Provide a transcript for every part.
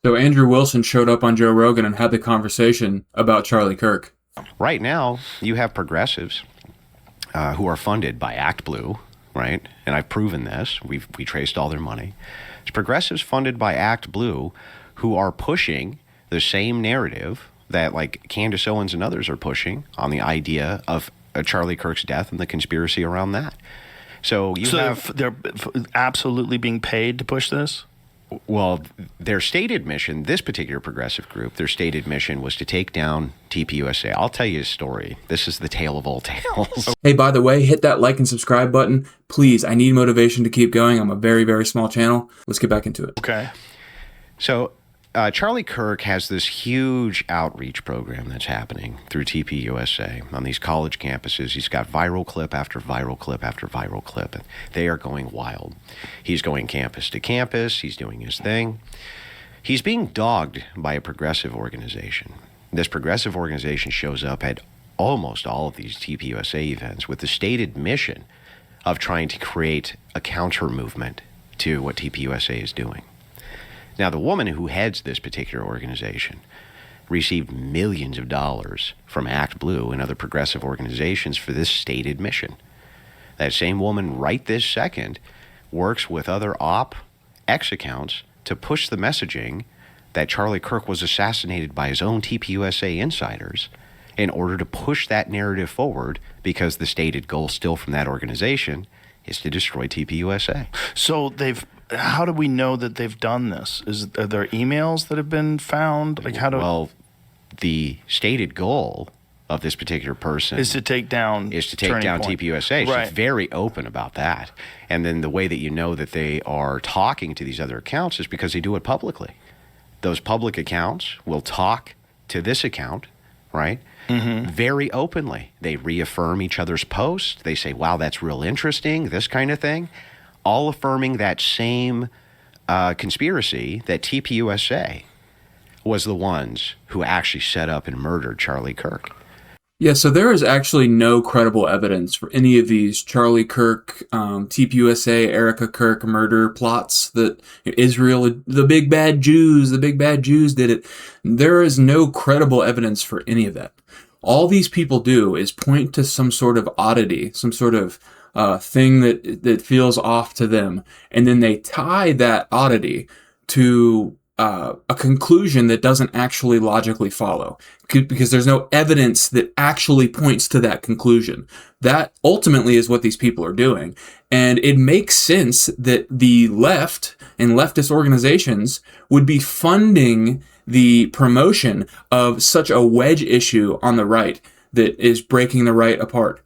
So Andrew Wilson showed up on Joe Rogan and had the conversation about Charlie Kirk. Right now, you have progressives who are funded by ActBlue, right? And I've proven this. We traced all their money. It's progressives funded by ActBlue who are pushing the same narrative that like Candace Owens and others are pushing on the idea of Charlie Kirk's death and the conspiracy around that. So they're absolutely being paid to push this? Well, their stated mission, this particular progressive group, their stated mission was to take down TPUSA. I'll tell you a story. This is the tale of all tales. Hey, by the way, hit that like and subscribe button. Please, I need motivation to keep going. I'm a very, very small channel. Let's get back into it. Okay. So Charlie Kirk has this huge outreach program that's happening through TPUSA on these college campuses. He's got viral clip after viral clip after viral clip, and they are going wild. He's going campus to campus. He's doing his thing. He's being dogged by a progressive organization. This progressive organization shows up at almost all of these TPUSA events with the stated mission of trying to create a counter movement to what TPUSA is doing. Now, the woman who heads this particular organization received millions of dollars from ActBlue and other progressive organizations for this stated mission. That same woman, right this second, works with other X accounts to push the messaging that Charlie Kirk was assassinated by his own TPUSA insiders in order to push that narrative forward, because the stated goal still from that organization is to destroy TPUSA. So how do we know that they've done this? Are there emails that have been found? Well, the stated goal of this particular person is to take down TPUSA. Right. She's very open about that. And then the way that you know that they are talking to these other accounts is because they do it publicly. Those public accounts will talk to this account, right? Mm-hmm. Very openly. They reaffirm each other's posts. They say, wow, that's real interesting, this kind of thing. All affirming that same conspiracy that TPUSA was the ones who actually set up and murdered Charlie Kirk. Yeah, so there is actually no credible evidence for any of these Charlie Kirk, TPUSA, Erica Kirk murder plots that Israel, the big bad Jews did it. There is no credible evidence for any of that. All these people do is point to some sort of oddity, some sort of thing that feels off to them, and then they tie that oddity to a conclusion that doesn't actually logically follow, because there's no evidence that actually points to that conclusion. That ultimately is what these people are doing, and it makes sense that the left and leftist organizations would be funding the promotion of such a wedge issue on the right that is breaking the right apart.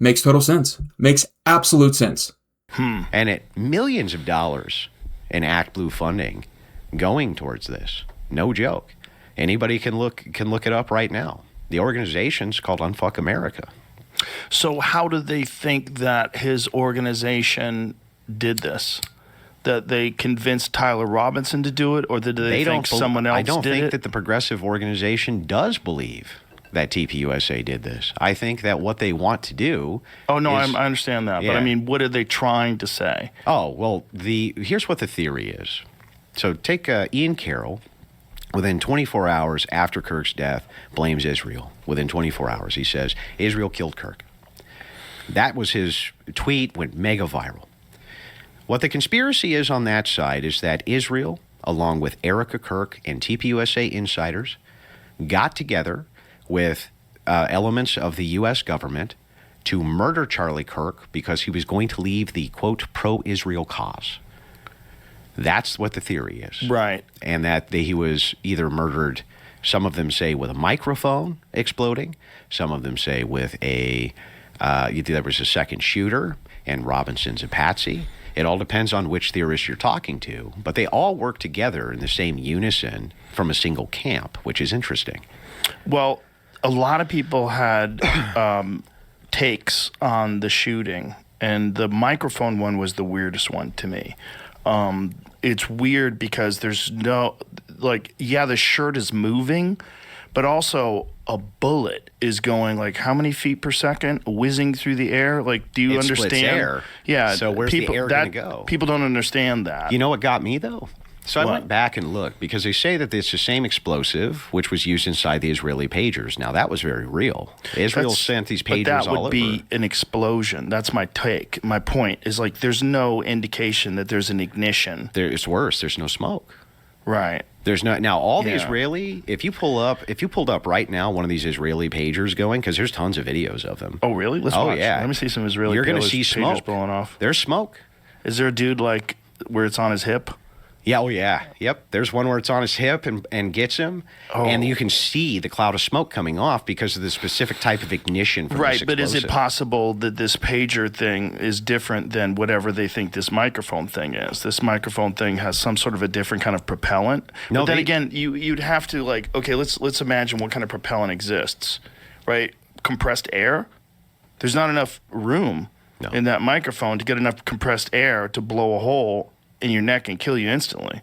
Makes total sense. Makes absolute sense. And at millions of dollars in ActBlue funding going towards this. No joke. Anybody can look it up right now. The organization's called Unfuck America. So how do they think that his organization did this? That they convinced Tyler Robinson to do it, or did they think someone else did it? I don't think that the progressive organization does believe that TPUSA did this. I think that what they want to do... Oh, no, I understand that. Yeah. But, I mean, what are they trying to say? Oh, well, here's what the theory is. So take Ian Carroll, within 24 hours after Kirk's death, blames Israel. Within 24 hours, he says, Israel killed Kirk. That was his tweet, went mega viral. What the conspiracy is on that side is that Israel, along with Erica Kirk and TPUSA insiders, got together with elements of the U.S. government to murder Charlie Kirk because he was going to leave the, quote, pro-Israel cause. That's what the theory is. Right. And that he was either murdered, some of them say with a microphone exploding, some of them say with there was a second shooter, and Robinson's a patsy. It all depends on which theorist you're talking to, but they all work together in the same unison from a single camp, which is interesting. Well, a lot of people had takes on the shooting, and the microphone one was the weirdest one to me. It's weird because there's no, the shirt is moving, but also a bullet is going how many feet per second, whizzing through the air? Do you understand? Splits air. Yeah. So where's the air going to go? People don't understand that. You know what got me, though? So I went back and looked because they say that it's the same explosive which was used inside the Israeli pagers. Now, that was very real. Israel sent these pagers all over. But that would be an explosion. That's my take. My point is, like, there's no indication that there's an ignition. It's worse. There's no smoke. Right. There's no now all the Israeli. If you pulled up right now one of these Israeli pagers going, because there's tons of videos of them. Oh, really? Let's watch. Yeah. Let me see some Israeli. You're going to see pagers smoke blowing off. There's smoke. Is there a dude like where it's on his hip? Yeah, oh yeah, yep. There's one where it's on his hip and gets him, and you can see the cloud of smoke coming off because of the specific type of ignition from this Right, but is it possible that this pager thing is different than whatever they think this microphone thing is? This microphone thing has some sort of a different kind of propellant. No, but then again, you'd have to, like, okay, let's imagine what kind of propellant exists, right? Compressed air. There's not enough room in that microphone to get enough compressed air to blow a hole in your neck and kill you instantly.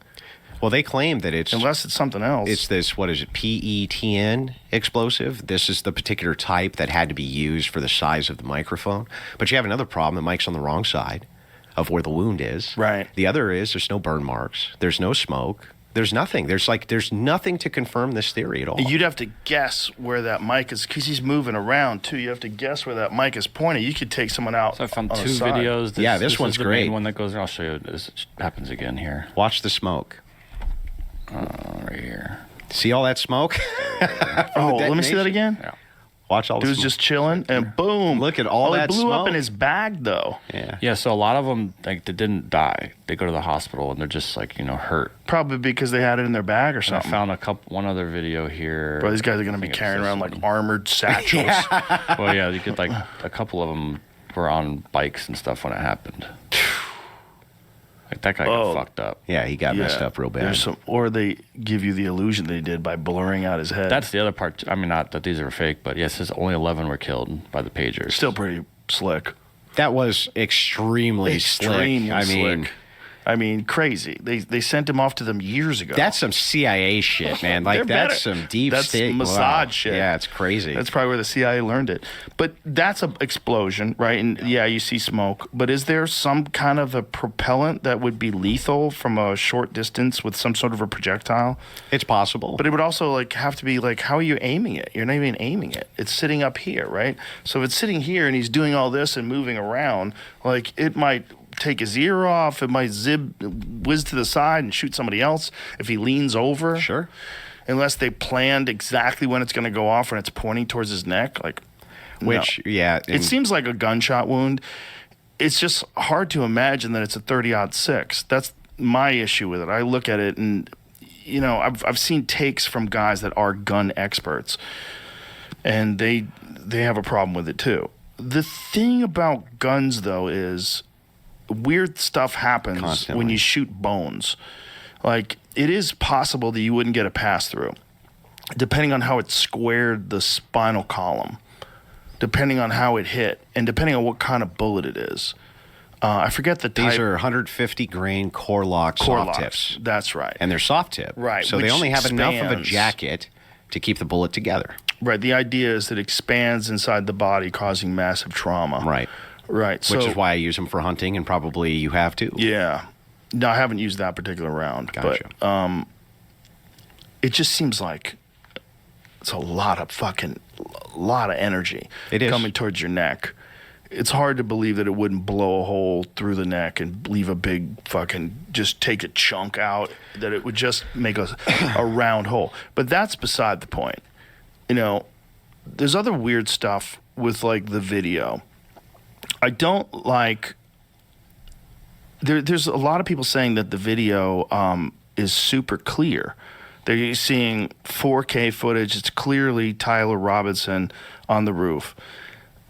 Well, they claim that it's... Unless it's something else. It's this, what is it, PETN explosive. This is the particular type that had to be used for the size of the microphone. But you have another problem. The mic's on the wrong side of where the wound is. Right. The other is there's no burn marks. There's no smoke. There's nothing. There's nothing to confirm this theory at all. You'd have to guess where that mic is, because he's moving around too. You have to guess where that mic is pointing. You could take someone out. So I found on two the side. videos. This one's is the great. Main one that goes. I'll show you. This happens again here. Watch the smoke. Right here. See all that smoke? Let me see that again. Yeah. Watch all the Dude's smoke. just chilling, and boom! Look at all that it blew up smoke. in his bag, though. Yeah. Yeah. So a lot of them, like, they didn't die. They go to the hospital and they're just like, hurt. Probably because they had it in their bag or And I something. found one other video here. Bro, these guys are going to be carrying around like armored satchels. Well, yeah, you get like a couple of them were on bikes and stuff when it happened. Like that guy got fucked up. Yeah, he got messed up real bad. Or they give you the illusion they did by blurring out his head. That's the other part. I mean, not that these are fake, but yes, it says only 11 were killed by the pagers. Still pretty slick. That was extremely slick. I mean, crazy. They sent him off to them years ago. That's some CIA shit, man. Like, that's some deep state. Mossad shit. Yeah, it's crazy. That's probably where the CIA learned it. But that's an explosion, right? And yeah, you see smoke. But is there some kind of a propellant that would be lethal from a short distance with some sort of a projectile? It's possible. But it would also have to be how are you aiming it? You're not even aiming it. It's sitting up here, right? So if it's sitting here and he's doing all this and moving around, it might take his ear off. It might whiz to the side and shoot somebody else if he leans over. Sure. Unless they planned exactly when it's going to go off and it's pointing towards his neck. It seems like a gunshot wound. It's just hard to imagine that it's a 30-06. That's my issue with it. I look at it and, I've seen takes from guys that are gun experts, and they have a problem with it too. The thing about guns, though, is weird stuff happens constantly when you shoot bones. It is possible that you wouldn't get a pass through, depending on how it squared the spinal column, depending on how it hit, and depending on what kind of bullet it is. I forget the type. These are 150 grain core lock soft tips. That's right. And they're soft tip. Right. So they only have enough of a jacket to keep the bullet together. Right. The idea is that it expands inside the body, causing massive trauma. Right. Right. Which is why I use them for hunting, and probably you have too. Yeah. No, I haven't used that particular round. Gotcha. But it just seems like it's a lot of energy coming towards your neck. It's hard to believe that it wouldn't blow a hole through the neck and leave a big just take a chunk out, that it would just make a round hole. But that's beside the point. There's other weird stuff with the video. I don't like. There's a lot of people saying that the video is super clear. They're seeing 4K footage. It's clearly Tyler Robinson on the roof.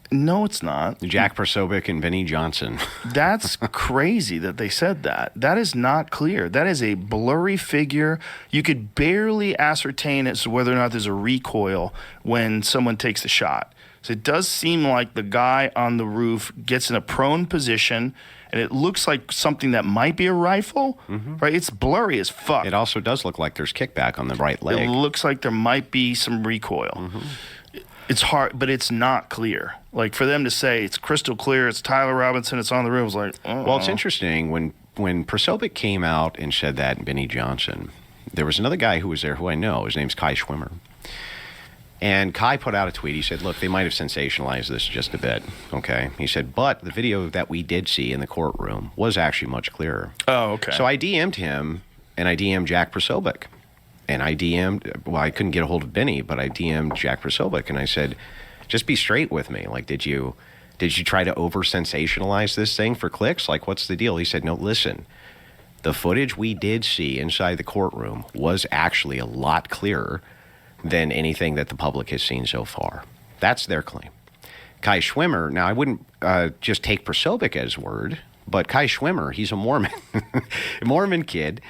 No, it's not. Jack Persobic and Vinnie Johnson. That's crazy that they said that. That is not clear. That is a blurry figure. You could barely ascertain as to whether or not there's a recoil when someone takes the shot. So it does seem like the guy on the roof gets in a prone position, and it looks like something that might be a rifle, right? It's blurry as fuck. It also does look like there's kickback on the right leg. It looks like there might be some recoil. It's hard, but it's not clear. For them to say it's crystal clear, it's Tyler Robinson, it's on the roof, Well, it's interesting when when Prosopic came out and said that, and Benny Johnson, there was another guy who was there who I know. His name's Kai Schwimmer. And Kai put out a tweet. He said, look, they might have sensationalized this just a bit, okay? He said, but the video that we did see in the courtroom was actually much clearer. Oh, okay. So I DM'd him, and I DM'd Jack Prosopic. And I DM'd, well, I couldn't get a hold of Benny, but I DM'd Jack Prosopic, and I said, just be straight with me. Like, did you try to over-sensationalize this thing for clicks? Like, what's the deal? He said, no, listen, the footage we did see inside the courtroom was actually a lot clearer than anything that the public has seen so far. That's their claim. Kai Schwimmer, now I wouldn't just take Prosopic as word, but Kai Schwimmer, he's a Mormon, a Mormon kid,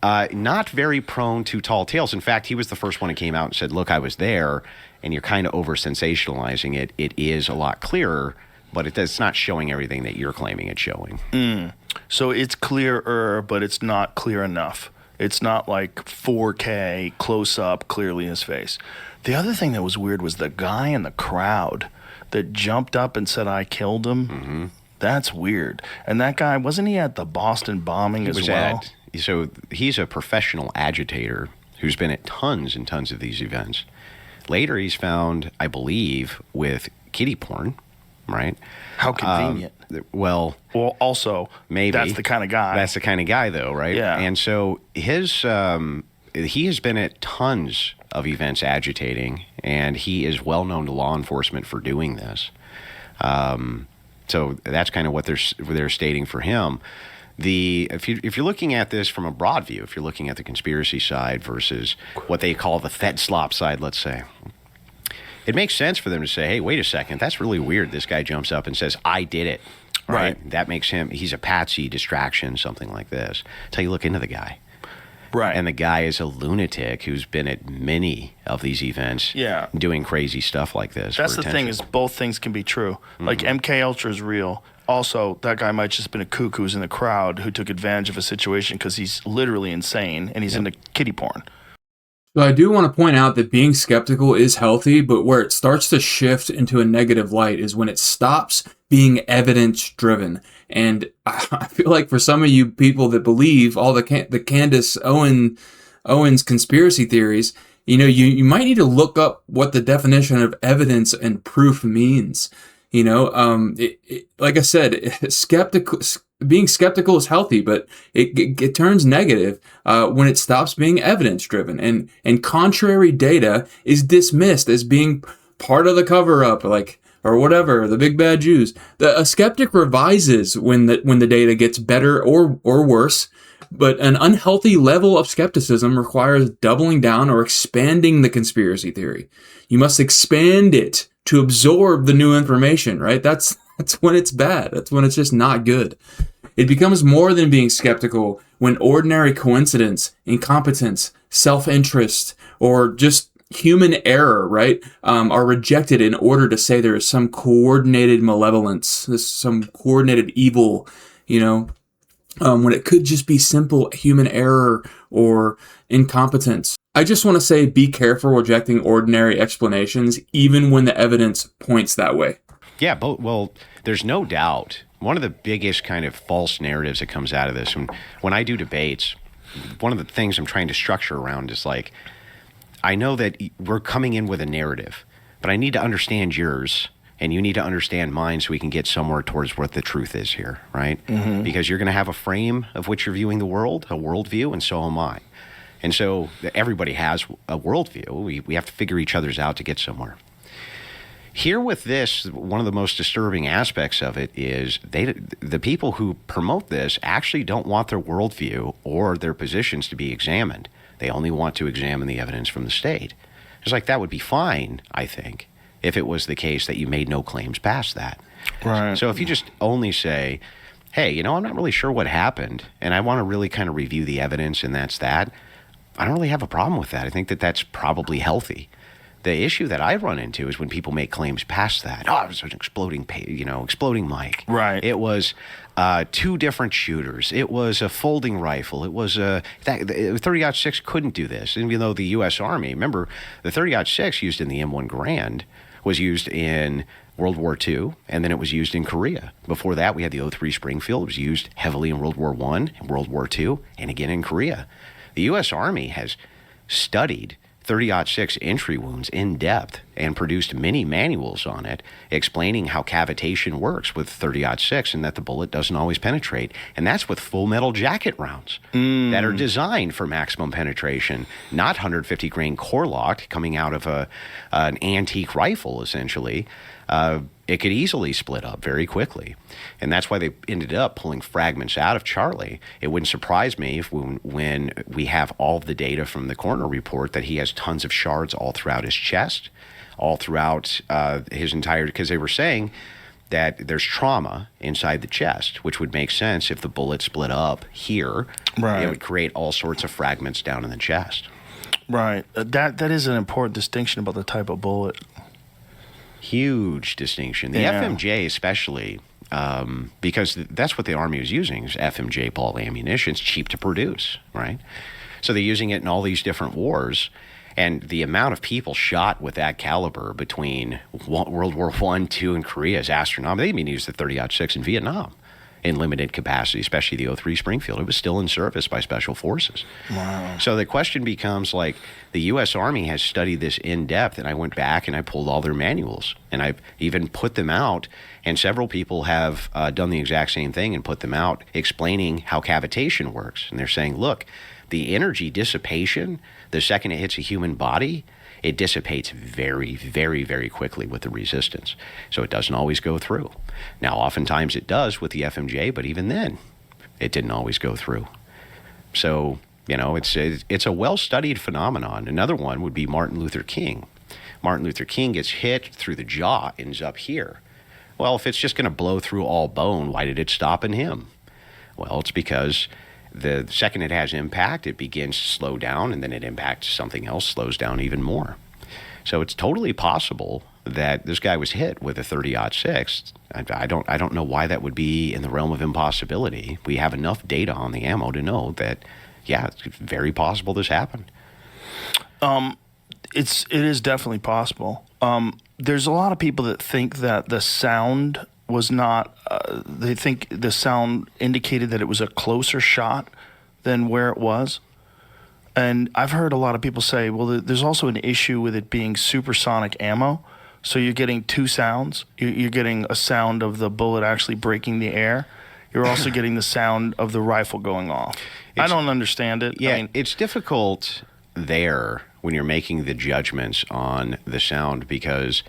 not very prone to tall tales. In fact, he was the first one who came out and said, look, I was there, and you're kind of over-sensationalizing it. It is a lot clearer, but it's not showing everything that you're claiming it's showing. So it's clearer, but it's not clear enough. It's not like 4K, close up, clearly his face. The other thing that was weird was the guy in the crowd that jumped up and said, I killed him. Mm-hmm. That's weird. And that guy, wasn't he at the Boston bombing as well? So he's a professional agitator who's been at tons and tons of these events. Later, he's found, I believe, with kiddie porn, right? How convenient. Well, also, maybe that's the kind of guy. That's the kind of guy, though, right? Yeah. And so he has been at tons of events agitating, and he is well known to law enforcement for doing this. So that's kind of what they're stating for him. If you're looking at this from a broad view, if you're looking at the conspiracy side versus what they call the Fed slop side, let's say, it makes sense for them to say, hey, wait a second, that's really weird. This guy jumps up and says, I did it. Right. That makes he's a patsy, distraction, something like this. That's how you look into the guy. Right. And the guy is a lunatic who's been at many of these events doing crazy stuff like this. That's the thing, is both things can be true. Mm-hmm. Like MK Ultra is real. Also, that guy might just been a kook who's in the crowd who took advantage of a situation because he's literally insane and he's into kiddie porn. So I do want to point out that being skeptical is healthy, but where it starts to shift into a negative light is when it stops being evidence-driven. And I feel like for some of you people that believe all the Candace Owens conspiracy theories, you might need to look up what the definition of evidence and proof means. Like I said, being skeptical is healthy, but it turns negative when it stops being evidence driven, and contrary data is dismissed as being part of the cover up, or whatever, the big bad Jews. A skeptic revises when the data gets better or worse. But an unhealthy level of skepticism requires doubling down or expanding the conspiracy theory. You must expand it to absorb the new information, right? That's when it's bad. That's when it's just not good. It becomes more than being skeptical when ordinary coincidence, incompetence, self-interest, or just human error, right, are rejected in order to say there is some coordinated malevolence, some coordinated evil, when it could just be simple human error or incompetence. I just want to say, be careful rejecting ordinary explanations, even when the evidence points that way. Yeah, well, there's no doubt. One of the biggest kind of false narratives that comes out of this, when I do debates, one of the things I'm trying to structure around is like, I know that we're coming in with a narrative, but I need to understand yours, and you need to understand mine so we can get somewhere towards what the truth is here, right? Mm-hmm. Because you're going to have a frame of which you're viewing the world, a worldview, and so am I. And so everybody has a worldview. We have to figure each other's out to get somewhere. Here with this, one of the most disturbing aspects of it is the people who promote this actually don't want their worldview or their positions to be examined. They only want to examine the evidence from the state. It's like that would be fine, I think, if it was the case that you made no claims past that. Right. So if you just only say, hey, I'm not really sure what happened, and I want to really kind of review the evidence, and that's that, I don't really have a problem with that. I think that that's probably healthy. The issue that I run into is when people make claims past that. Oh, it was an exploding mic. Right. It was 2 different shooters. It was a folding rifle. It was the 30-06 couldn't do this. Even though the U.S. Army, remember, the 30-06 used in the M1 Grand was used in World War II, and then it was used in Korea. Before that, we had the O3 Springfield. It was used heavily in World War I, World War II, and again in Korea. The U.S. Army has studied 30-06 entry wounds in depth and produced many manuals on it explaining how cavitation works with 30-06 and that the bullet doesn't always penetrate. And that's with full metal jacket rounds that are designed for maximum penetration, not 150 grain core locked coming out of an antique rifle, essentially. It could easily split up very quickly. And that's why they ended up pulling fragments out of Charlie. It wouldn't surprise me if when we have all of the data from the coroner report that he has tons of shards all throughout his chest, all throughout his entire, because they were saying that there's trauma inside the chest, which would make sense if the bullet split up here. Right. It would create all sorts of fragments down in the chest. Right. That is an important distinction about the type of bullet. Huge distinction. The FMJ especially, because that's what the Army was using, is FMJ ball ammunition. It's cheap to produce, right? So they're using it in all these different wars. And the amount of people shot with that caliber between World War I, II, and Korea is astronomical. They even used the 30-06 in Vietnam in limited capacity, especially the O3 Springfield. It was still in service by special forces. Wow. So the question becomes, like, the U.S. Army has studied this in depth, and I went back and I pulled all their manuals, and I've even put them out, and several people have done the exact same thing and put them out explaining how cavitation works. And they're saying, look, the energy dissipation, the second it hits a human body, it dissipates very, very, very quickly with the resistance. So it doesn't always go through. Now, oftentimes it does with the FMJ, but even then, it didn't always go through. So, you know, it's a well-studied phenomenon. Another one would be Martin Luther King. Martin Luther King gets hit through the jaw, ends up here. Well, if it's just going to blow through all bone, why did it stop in him? Well, it's because the second it has impact, it begins to slow down, and then it impacts something else, slows down even more. So it's totally possible that this guy was hit with a 30-06. I don't know why that would be in the realm of impossibility. We have enough data on the ammo to know that, yeah, it's very possible this happened. It is definitely possible. There's a lot of people that think that the sound was not, they think the sound indicated that it was a closer shot than where it was. And I've heard a lot of people say, well, there's also an issue with it being supersonic ammo. So you're getting two sounds. You're getting a sound of the bullet actually breaking the air. You're also getting the sound of the rifle going off. I don't understand it. Yeah, I mean, it's difficult there when you're making the judgments on the sound, because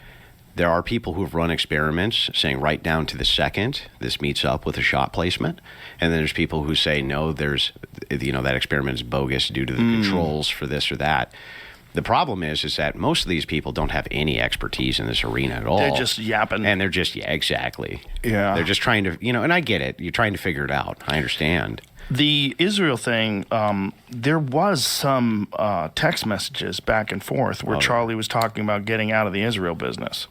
there are people who have run experiments saying right down to the second this meets up with a shot placement. And then there's people who say, no, that experiment is bogus due to the controls for this or that. The problem is that most of these people don't have any expertise in this arena at all. They're just yapping. And they're just, exactly. Yeah. They're just trying to, and I get it. You're trying to figure it out. I understand. The Israel thing, there was some text messages back and forth where Charlie was talking about getting out of the Israel business.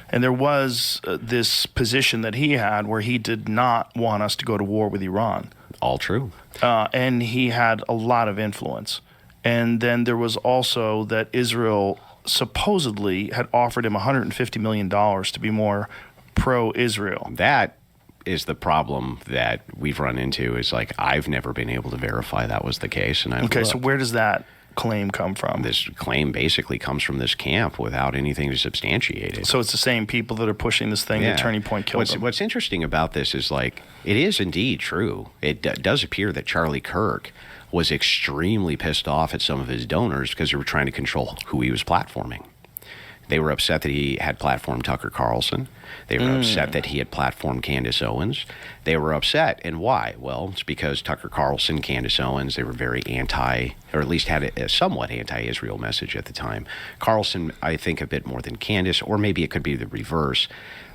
And there was this position that he had where he did not want us to go to war with Iran. All true. And he had a lot of influence. And then there was also that Israel supposedly had offered him $150 million to be more pro-Israel. That is the problem that we've run into. Is like, I've never been able to verify that was the case. And Okay, so where does that claim come from? This claim basically comes from this camp without anything to substantiate it. So it's the same people that are pushing this thing. The Turning Point killed them. What's interesting about this is, like, it is indeed true. It does appear that Charlie Kirk was extremely pissed off at some of his donors because they were trying to control who he was platforming. They were upset that he had platformed Tucker Carlson. They were upset that he had platformed Candace Owens. They were upset. And why? Well, it's because Tucker Carlson, Candace Owens, they were very anti, or at least had a somewhat anti-Israel message at the time. Carlson, I think, a bit more than Candace, or maybe it could be the reverse.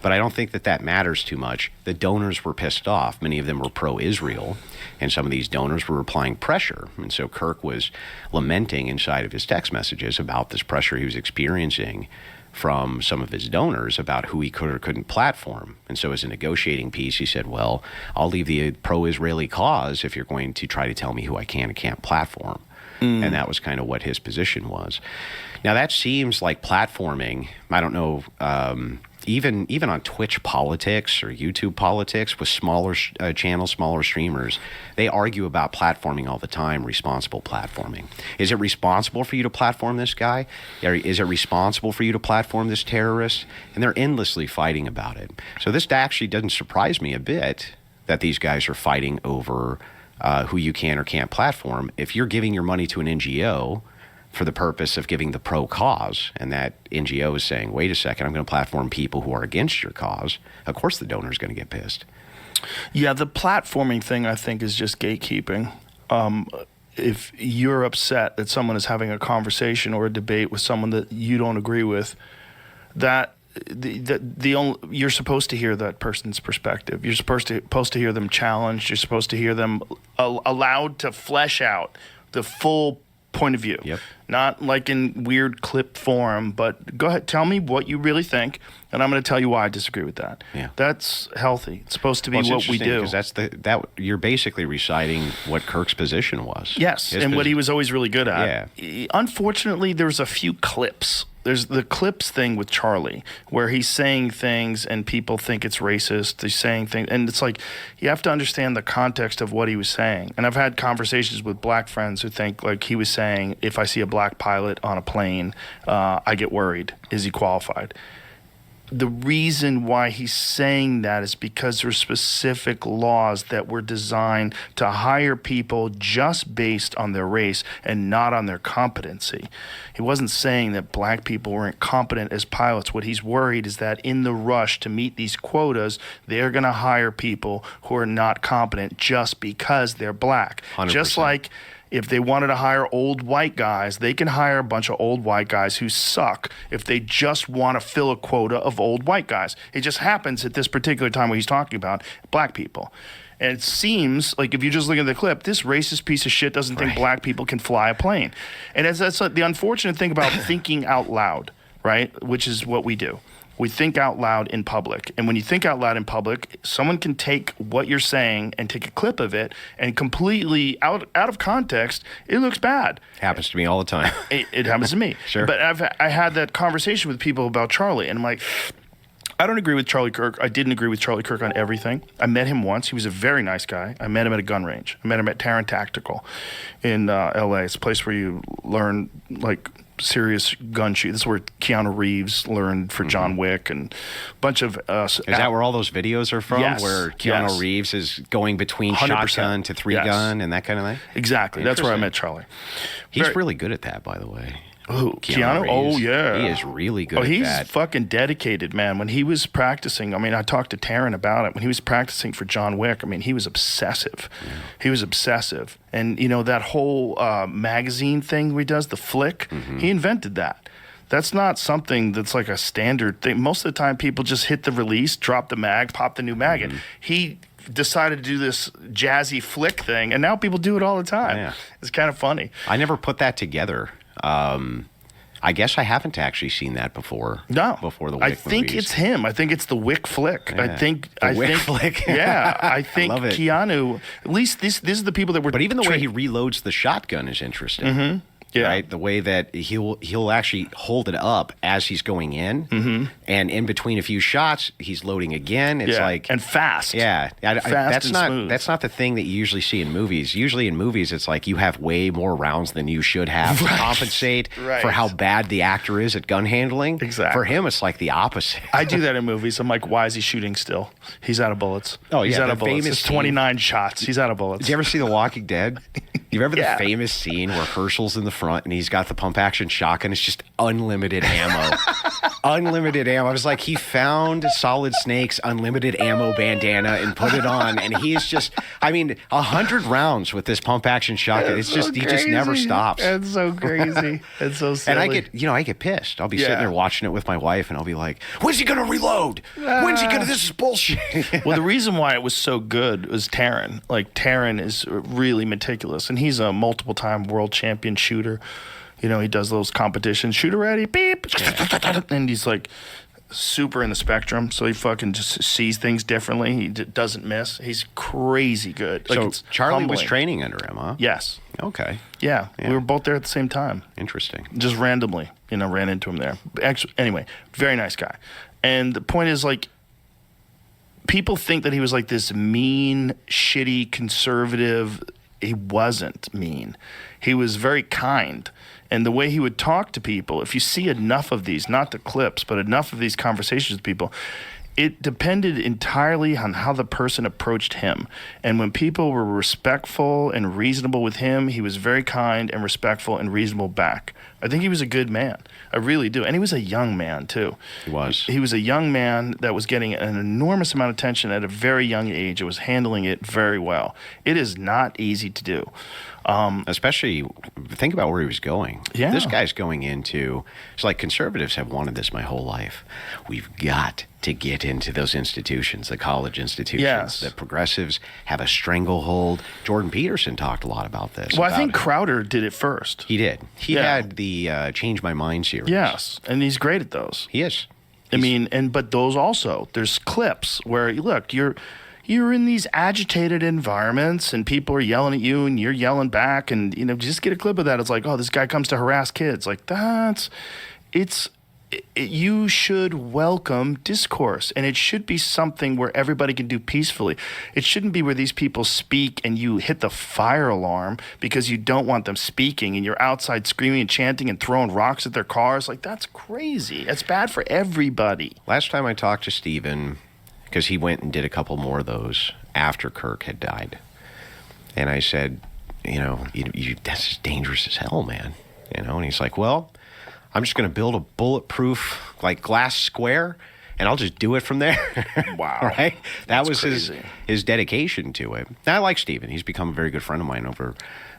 But I don't think that matters too much. The donors were pissed off. Many of them were pro-Israel, and some of these donors were applying pressure. And so Kirk was lamenting inside of his text messages about this pressure he was experiencing from some of his donors about who he could or couldn't platform. And so as a negotiating piece, he said, well, I'll leave the pro-Israeli cause if you're going to try to tell me who I can and can't platform. And that was kind of what his position was. Now, that seems like platforming. I don't know, even on Twitch politics or YouTube politics with smaller channels, smaller streamers, they argue about platforming all the time, responsible platforming. Is it responsible for you to platform this guy? Or is it responsible for you to platform this terrorist? And they're endlessly fighting about it. So this actually doesn't surprise me a bit that these guys are fighting over who you can or can't platform. If you're giving your money to an NGO for the purpose of giving the pro cause, and that NGO is saying, wait a second, I'm going to platform people who are against your cause, of course the donor is going to get pissed. Yeah, the platforming thing, I think, is just gatekeeping. If you're upset that someone is having a conversation or a debate with someone that you don't agree with, you're supposed to hear that person's perspective. You're supposed to hear them challenged. You're supposed to hear them allowed to flesh out the full point of view. Yep. Not like in weird clip form, but go ahead, tell me what you really think, and I'm going to tell you why I disagree with that. Yeah. That's healthy. It's supposed to be what we do. Because you're basically reciting what Kirk's position was. Yes, and what he was always really good at. Yeah. Unfortunately, there's a few clips. There's the clips thing with Charlie, where he's saying things and people think it's racist. He's saying things, and it's like you have to understand the context of what he was saying. And I've had conversations with black friends who think like he was saying, if I see a black pilot on a plane, I get worried. Is he qualified? The reason why he's saying that is because there's specific laws that were designed to hire people just based on their race and not on their competency. He wasn't saying that black people weren't competent as pilots. What he's worried is that in the rush to meet these quotas, they're going to hire people who are not competent just because they're black. 100%. Just like if they wanted to hire old white guys, they can hire a bunch of old white guys who suck if they just want to fill a quota of old white guys. It just happens at this particular time when he's talking about black people. And it seems like if you just look at the clip, this racist piece of shit doesn't think black people can fly a plane. And that's like the unfortunate thing about thinking out loud, right? Which is what we do. We think out loud in public. And when you think out loud in public, someone can take what you're saying and take a clip of it and completely out of context, it looks bad. Happens to me all the time. It happens to me. Sure. But I had that conversation with people about Charlie, and I'm like, I don't agree with Charlie Kirk. I didn't agree with Charlie Kirk on everything. I met him once. He was a very nice guy. I met him at a gun range. I met him at Tarrant Tactical in L.A. It's a place where you learn, like, serious gun shoot. This is where Keanu Reeves learned for John Wick and a bunch of... Is that where all those videos are from? Yes, Where Keanu Reeves is going between 100%. shotgun to three-gun and that kind of thing? Exactly. That's where I met Charlie. He's really good at that, by the way. Who? Keanu? Reeves. Oh, yeah. He is really good at he's that. fucking dedicated, man. When he was practicing, I mean, I talked to Taryn about it. When he was practicing for John Wick, I mean, he was obsessive. Yeah. He was obsessive. And, you know, that whole magazine thing he does, the flick, he invented that. That's not something that's like a standard thing. Most of the time, people just hit the release, drop the mag, pop the new mag in. He decided to do this jazzy flick thing, and now people do it all the time. Yeah. It's kind of funny. I never put that together. I guess I haven't actually seen that before. No, before the Wick I think movies. it's him. I think it's the Wick flick. Yeah. I think flick. Yeah, I think I love it. Keanu. At least these are the people that were. But even the way he reloads the shotgun is interesting. Yeah. Right? The way that he'll actually hold it up as he's going in, and in between a few shots, he's loading again. It's like and fast. Yeah, fast and smooth. That's not the thing that you usually see in movies. Usually in movies, it's like you have way more rounds than you should have to compensate for how bad the actor is at gun handling. Exactly. For him, it's like the opposite. I do that in movies. I'm like, why is he shooting still? He's out of bullets. Oh, he's yeah, out the of bullets. famous It's 29 shots. He's out of bullets. Did you ever see The Walking Dead? You remember the famous scene where Herschel's in the front and he's got the pump action shotgun? It's just unlimited ammo. Unlimited ammo. I was like, he found Solid Snake's unlimited ammo bandana and put it on, and he's just, 100 rounds with this pump action shotgun. It's just, he just never stops. It's so crazy. It's so silly. And I get pissed. I'll be sitting there watching it with my wife, and I'll be like, when's he gonna reload? When's he gonna? This is bullshit. Well, the reason why it was so good was Taryn. Like, Taryn is really meticulous, and he's a multiple-time world champion shooter. You know, he does those competitions, shooter ready, beep, and he's like super in the spectrum, so he fucking just sees things differently. He doesn't miss. He's crazy good. Like, so Charlie was humbling. training under him, huh? Yes. Okay. Yeah, Yeah. we were both there at the same time. Interesting. Just randomly, ran into him there. Actually, anyway, very nice guy. And the point is, like, people think that he was like this mean, shitty conservative. He wasn't mean. He was very kind. And the way he would talk to people, if you see enough of these, not the clips, but enough of these conversations with people, it depended entirely on how the person approached him. And when people were respectful and reasonable with him, he was very kind and respectful and reasonable back. I think he was a good man. I really do. And he was a young man, too. He was. He was a young man that was getting an enormous amount of attention at a very young age. It was handling it very well. It is not easy to do. Especially, think about where he was going. Yeah. This guy's going into, it's like conservatives have wanted this my whole life. We've got to get into those institutions, the college institutions. Yes. The progressives have a stranglehold. Jordan Peterson talked a lot about this. Well, I think about it. Crowder did it first. He did. He Yeah. had the Change My Mind series. Yes, and he's great at those. He is. I mean, but those also, there's clips where, look, you're in these agitated environments and people are yelling at you and you're yelling back, and just get a clip of that. It's like, oh, this guy comes to harass kids. Like, you should welcome discourse, and it should be something where everybody can do peacefully. It shouldn't be where these people speak and you hit the fire alarm because you don't want them speaking and you're outside screaming and chanting and throwing rocks at their cars. Like, that's crazy. It's bad for everybody. Last time I talked to Steven, because he went and did a couple more of those after Kirk had died. And I said, that's just dangerous as hell, man. And he's like, well, I'm just going to build a bulletproof, like, glass square, and I'll just do it from there. Wow. Right? That was crazy. his dedication to it. And I like Steven. He's become a very good friend of mine over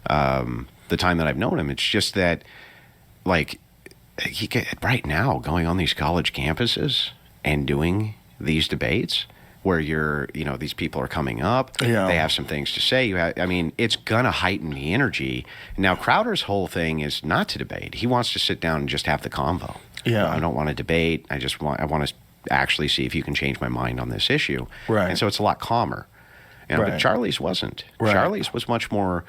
the time that I've known him. It's just that, like, right now, going on these college campuses and doing these debates where these people are coming up, Yeah. they have some things to say. It's going to heighten the energy. Now, Crowder's whole thing is not to debate. He wants to sit down and just have the convo. Yeah. I don't want to debate. I want to actually see if you can change my mind on this issue. Right. And so it's a lot calmer. But Right. Charlie's wasn't. Right. Charlie's was much more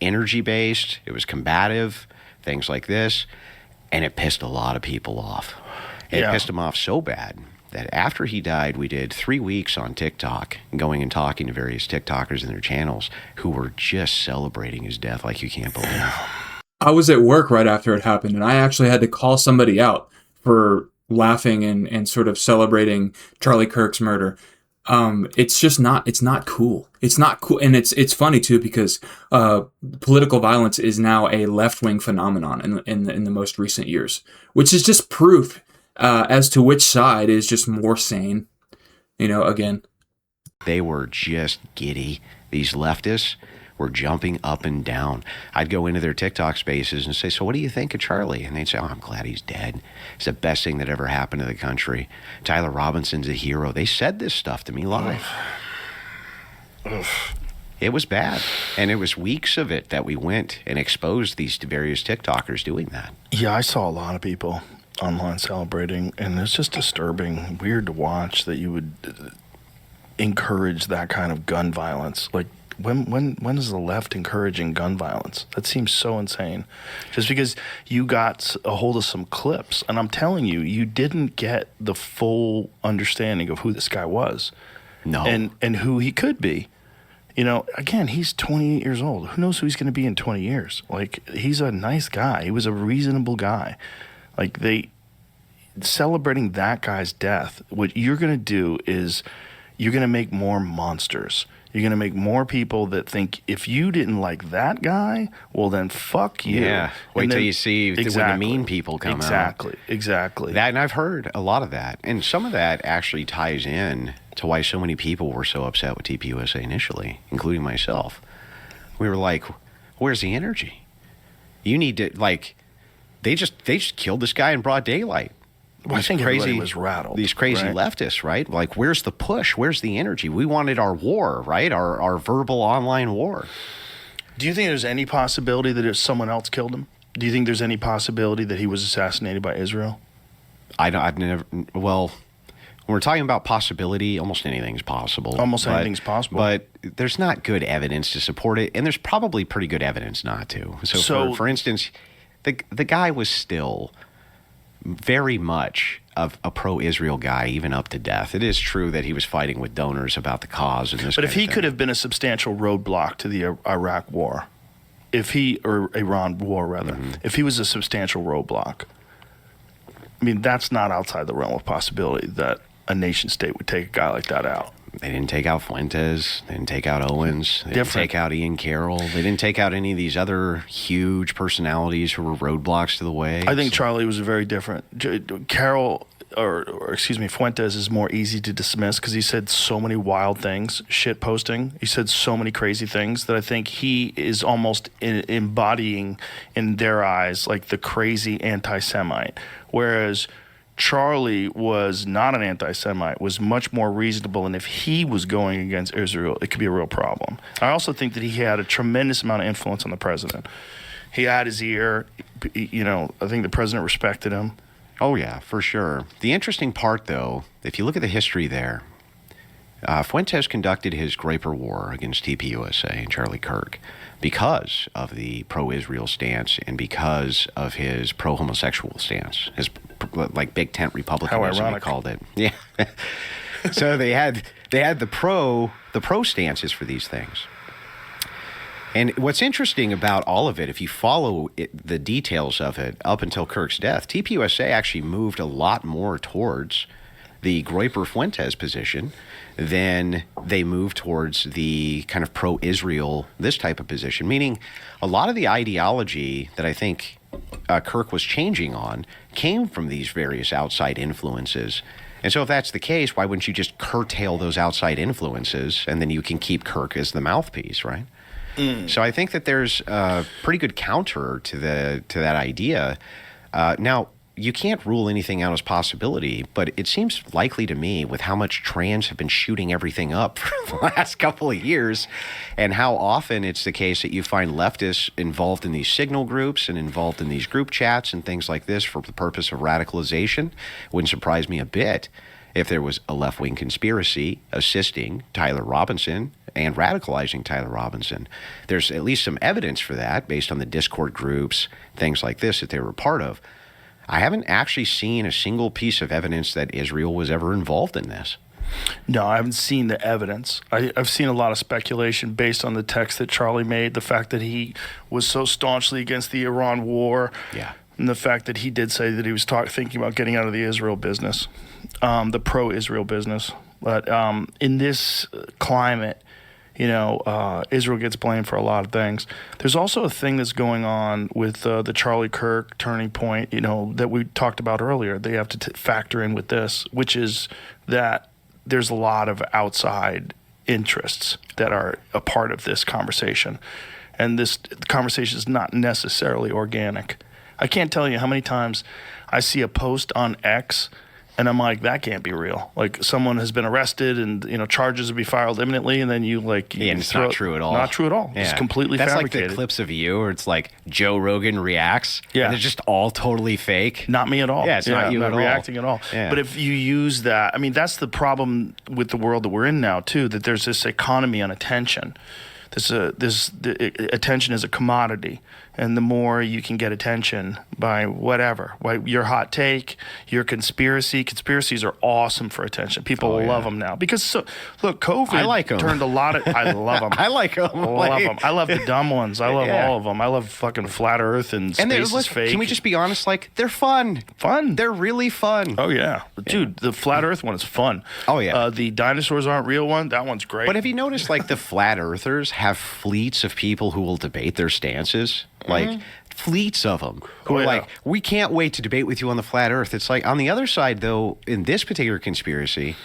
energy-based. It was combative, things like this. And it pissed a lot of people off. It Yeah. pissed them off so bad that after he died, we did 3 weeks on TikTok, going and talking to various TikTokers in their channels who were just celebrating his death like you can't believe. I was at work right after it happened, and I actually had to call somebody out for laughing and sort of celebrating Charlie Kirk's murder. It's not cool. It's not cool. And it's funny too, because political violence is now a left-wing phenomenon in the most recent years, which is just proof as to which side is just more sane, again. They were just giddy. These leftists were jumping up and down. I'd go into their TikTok spaces and say, so what do you think of Charlie? And they'd say, oh, I'm glad he's dead. It's the best thing that ever happened to the country. Tyler Robinson's a hero. They said this stuff to me live. It was bad. And it was weeks of it that we went and exposed these various TikTokers doing that. Yeah, I saw a lot of people online celebrating, and it's just disturbing, weird to watch that you would encourage that kind of gun violence. Like, when is the left encouraging gun violence? That seems so insane. Just because you got a hold of some clips, and I'm telling you, you didn't get the full understanding of who this guy was. No. And who he could be. Again, he's 28 years old. Who knows who he's going to be in 20 years? Like, he's a nice guy. He was a reasonable guy. Like, celebrating that guy's death, what you're going to do is you're going to make more monsters. You're going to make more people that think, if you didn't like that guy, well, then fuck you. Yeah. Wait till you see when the mean people come out. Exactly. That, and I've heard a lot of that. And some of that actually ties in to why so many people were so upset with TPUSA initially, including myself. We were like, where's the energy? You need to, like, they just killed this guy in broad daylight. Well, I think everybody was rattled. These crazy right? leftists, right? Like, where's the push? Where's the energy? We wanted our war, right? Our verbal online war. Do you think there's any possibility that someone else killed him? Do you think there's any possibility that he was assassinated by Israel? I've never. Well, when we're talking about possibility, almost anything's possible. Anything's possible. But there's not good evidence to support it, and there's probably pretty good evidence not to. So for instance, the guy was still very much of a pro-Israel guy, even up to death. It is true that he was fighting with donors about the cause and this. But if he could have been a substantial roadblock to the Iraq war, or Iran war rather, if he was a substantial roadblock, I mean, that's not outside the realm of possibility that a nation state would take a guy like that out. They didn't take out Fuentes. They didn't take out Owens. They didn't take out Ian Carroll. They didn't take out any of these other huge personalities who were roadblocks to the way. I think Charlie was very different. Carroll, or excuse me, Fuentes is more easy to dismiss because he said so many wild things, shit posting. He said so many crazy things that I think he is almost embodying, in their eyes, like the crazy anti-Semite. Whereas Charlie was not an anti-Semite, was much more reasonable, and if he was going against Israel, it could be a real problem. I also think that he had a tremendous amount of influence on the president. He had his ear. I think the president respected him. Oh, yeah, for sure. The interesting part, though, if you look at the history there, Fuentes conducted his Graper War against TPUSA and Charlie Kirk because of the pro-Israel stance and because of his pro-homosexual stance, his like big tent Republicanism, they called it. Yeah. So they had the pro stances for these things. And what's interesting about all of it, if you follow the details of it up until Kirk's death, TPUSA actually moved a lot more towards the Groyper-Fuentes position than they moved towards the kind of pro-Israel, this type of position, meaning a lot of the ideology that I think Kirk was changing on came from these various outside influences. And so if that's the case, why wouldn't you just curtail those outside influences and then you can keep Kirk as the mouthpiece, right? So I think that there's a pretty good counter to that idea. Now, you can't rule anything out as possibility, but it seems likely to me with how much trans have been shooting everything up for the last couple of years and how often it's the case that you find leftists involved in these signal groups and involved in these group chats and things like this for the purpose of radicalization. Wouldn't surprise me a bit if there was a left-wing conspiracy assisting Tyler Robinson and radicalizing Tyler Robinson. There's at least some evidence for that based on the Discord groups, things like this that they were part of. I haven't actually seen a single piece of evidence that Israel was ever involved in this. No, I haven't seen the evidence. I've seen a lot of speculation based on the text that Charlie made, the fact that he was so staunchly against the Iran war, and the fact that he did say that he was thinking about getting out of the Israel business, the pro-Israel business. But in this climate, Israel gets blamed for a lot of things. There's also a thing that's going on with the Charlie Kirk turning point, that we talked about earlier. They have to factor in with this, which is that there's a lot of outside interests that are a part of this conversation. And this conversation is not necessarily organic. I can't tell you how many times I see a post on X and I'm like, that can't be real. Like, someone has been arrested and, charges will be filed imminently, and then it's not true at all. Not true at all. Yeah. It's completely That's fabricated. Like the clips of you where it's like Joe Rogan reacts. Yeah. And it's just all totally fake. Not me at all. Yeah, it's not you I'm at not reacting at all. Yeah. But if you use that, that's the problem with the world that we're in now, too, that there's this economy on attention. Attention is a commodity, and the more you can get attention by whatever, your hot take, your conspiracies are awesome for attention. People love them now because look, COVID I like 'em. turned a lot of. I love them. I like them. I love them. I love the dumb ones. I love all of them. I love fucking flat Earth and space is fake. Can we just be honest? Like, they're fun. Fun. They're really fun. Oh yeah, dude. The flat Earth one is fun. Oh yeah. The dinosaurs aren't real one. That one's great. But have you noticed, like, the flat earthers have fleets of people who will debate their stances? Like, fleets of them who are like, we can't wait to debate with you on the flat earth. It's like, on the other side, though, in this particular conspiracy,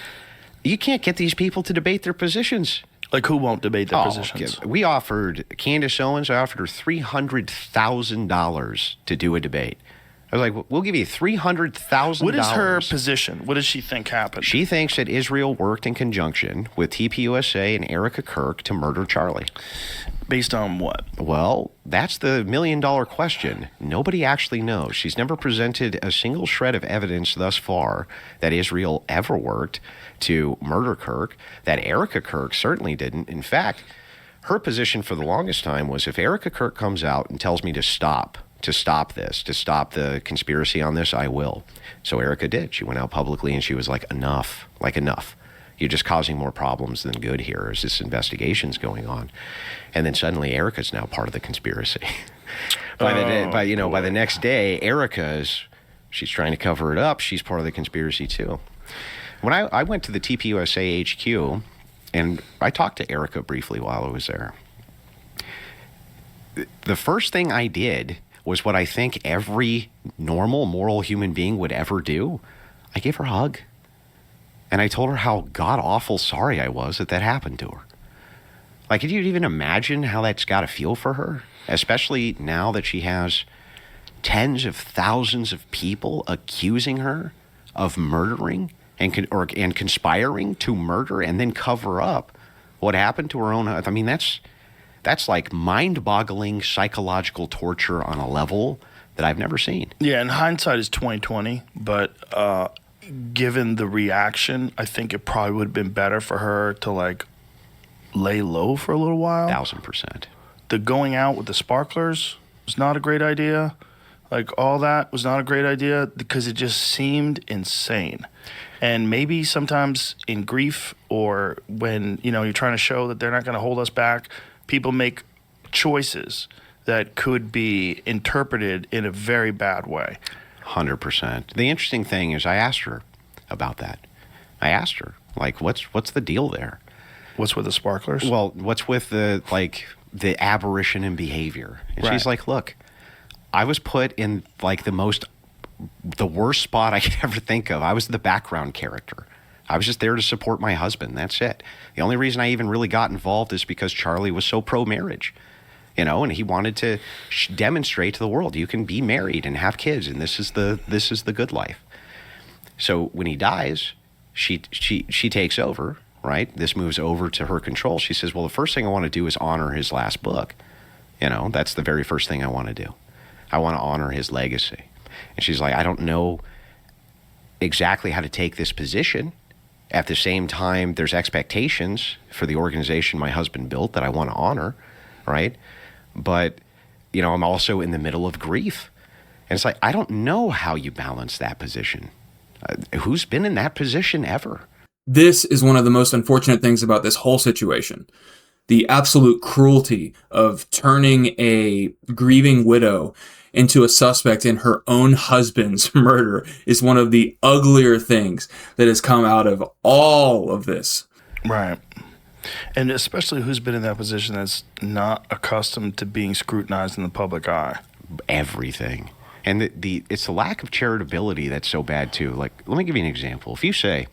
you can't get these people to debate their positions. Like, who won't debate their positions? We offered Candace Owens, I offered her $300,000 to do a debate. I was like, we'll give you $300,000. What is her position? What does she think happened? She thinks that Israel worked in conjunction with TPUSA and Erica Kirk to murder Charlie. Based on what? Well, that's the million-dollar question. Nobody actually knows. She's never presented a single shred of evidence thus far that Israel ever worked to murder Kirk, that Erica Kirk certainly didn't. In fact, her position for the longest time was if Erica Kirk comes out and tells me to stop the conspiracy on this, I will. So Erica did. She went out publicly and she was like, enough. You're just causing more problems than good here as this investigation's going on. And then suddenly Erica's now part of the conspiracy. By the next day, she's trying to cover it up. She's part of the conspiracy too. When I went to the TPUSA HQ and I talked to Erica briefly while I was there, the first thing I did was what I think every normal, moral human being would ever do. I gave her a hug. And I told her how god-awful sorry I was that happened to her. Like, could you even imagine how that's got to feel for her? Especially now that she has tens of thousands of people accusing her of murdering and conspiring to murder and then cover up what happened to her own. I mean, that's like mind-boggling psychological torture on a level that I've never seen. Yeah, and hindsight is 20/20, but given the reaction, I think it probably would have been better for her to like lay low for a little while. 1,000%. The going out with the sparklers was not a great idea. Like all that was not a great idea because it just seemed insane. And maybe sometimes in grief or when, you're trying to show that they're not going to hold us back, people make choices that could be interpreted in a very bad way. 100%. The interesting thing is I asked her about that. I asked her, like, what's the deal there? What's with the sparklers? Well, what's with the aberration in behavior? And she's like, look, I was put in like the worst spot I could ever think of. I was the background character. I was just there to support my husband. That's it. The only reason I even really got involved is because Charlie was so pro-marriage. And he wanted to demonstrate to the world you can be married and have kids, and this is the good life. So when he dies, she takes over, right? This moves over to her control. She says, "Well, the first thing I want to do is honor his last book. That's the very first thing I want to do. I want to honor his legacy." And she's like, "I don't know exactly how to take this position. At the same time, there's expectations for the organization my husband built that I want to honor, right? But, I'm also in the middle of grief." And it's like, I don't know how you balance that position. Who's been in that position ever? This is one of the most unfortunate things about this whole situation. The absolute cruelty of turning a grieving widow into a suspect in her own husband's murder is one of the uglier things that has come out of all of this. Right. And especially who's been in that position that's not accustomed to being scrutinized in the public eye. Everything. And it's the lack of charitability that's so bad too. Like, let me give you an example. If you say,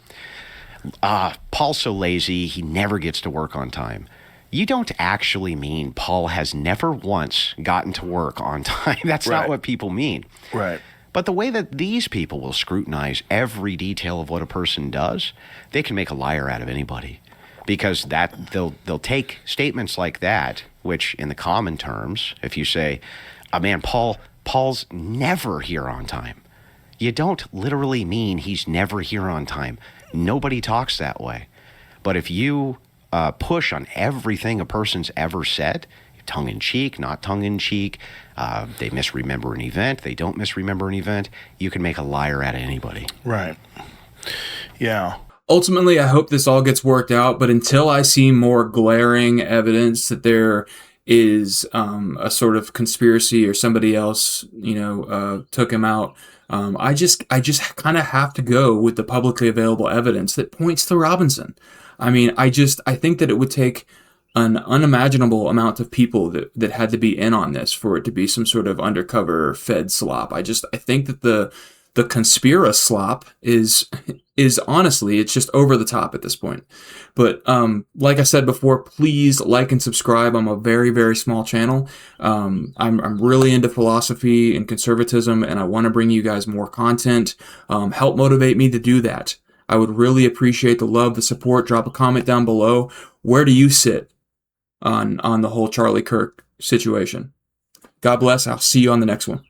Paul's so lazy, he never gets to work on time. You don't actually mean Paul has never once gotten to work on time. That's not what people mean. Right. But the way that these people will scrutinize every detail of what a person does, they can make a liar out of anybody. Because they'll take statements like that, which in the common terms, if you say, man, Paul's never here on time. You don't literally mean he's never here on time. Nobody talks that way. But if you push on everything a person's ever said, tongue-in-cheek, not tongue-in-cheek, they misremember an event, they don't misremember an event, you can make a liar out of anybody. Right. Yeah. Ultimately, I hope this all gets worked out, but until I see more glaring evidence that there is a sort of conspiracy or somebody else, took him out, I just kind of have to go with the publicly available evidence that points to Robinson. I mean, I think that it would take an unimaginable amount of people that had to be in on this for it to be some sort of undercover Fed slop. I think that the conspira slop is honestly, it's just over the top at this point. But like I said before, please like and subscribe. I'm a very, very small channel. I'm really into philosophy and conservatism, and I want to bring you guys more content. Help motivate me to do that. I would really appreciate the love, the support. Drop a comment down below. Where do you sit on the whole Charlie Kirk situation? God bless. I'll see you on the next one.